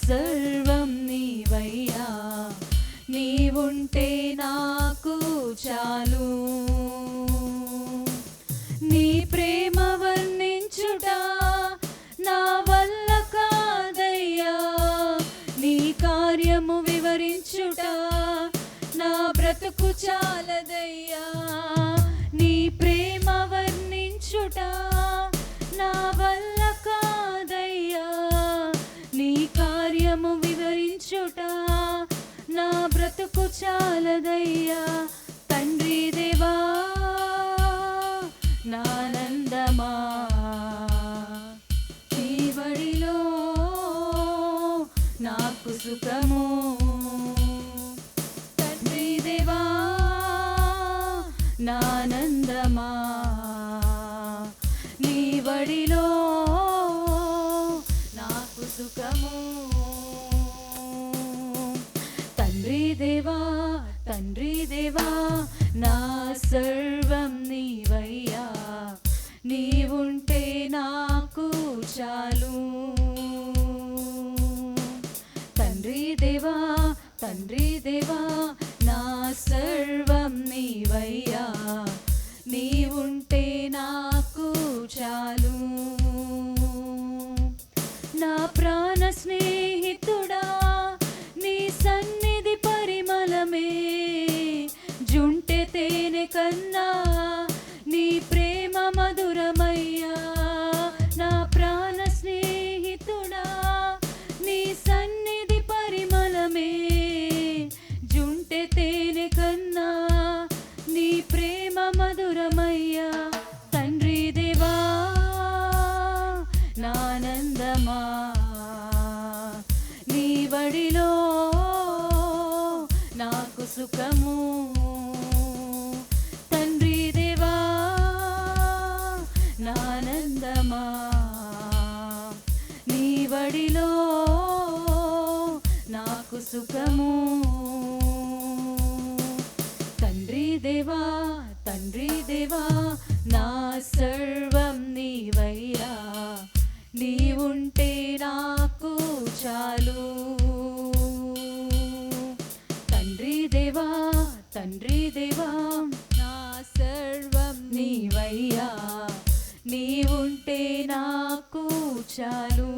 సర్వం నీవయ్యా, నీవుంటే నాకు చాలు. నీ ప్రేమ వర్ణించుట నా వల్ల కాదయ్యా, నీ కార్యము వివరించుట నా బ్రతుకు చాలదయ్యా. నీ ప్రేమ వర్ణించుట నా వల్ల కాదయ్యా, నీ కార్యము వివరించుట నా బ్రతుకు చాలదయ్యా. తండ్రి దేవా నానందమా, నీ బడిలో నాకు సుఖము. తండ్రి దేవా నానందమా, నీ బడిలో నాకు సుఖము. తండ్రి దేవా, తండ్రి దేవా నా సర్వం నీవయ్యా, నీవుంటే నాకు చాలు. తండ్రి దేవా, తండ్రి దేవా నా సర్వం నీవయ్యా, నీవుంటే నాకు చాలు. నా ప్రాణ స్నేహితుడా, నీ సన్నిధి పరిమళమే, జుంటె తేనె కన్నా నీ ప్రేమ మధురమయ్యా. నా ప్రాణ స్నేహితుడా, నీ సన్నిధి పరిమళమే, జుంటె తేనె కన్నా నీ ప్రేమ మధురమయ్యా. తండ్రి దేవా నానందమా, నీ బడిలో నాకు సుఖము. తండ్రి దేవా నానందమా, నీ బడిలో నాకు సుఖము. తండ్రి దేవా, తండ్రి దేవా నా సర్వం నీవయ్యా, నీవుంటే నాకు చాలు. తండ్రి దేవా, తండ్రి దేవా నా సర్వం నీవయ్యా, నీవుంటే నాకు చాలు.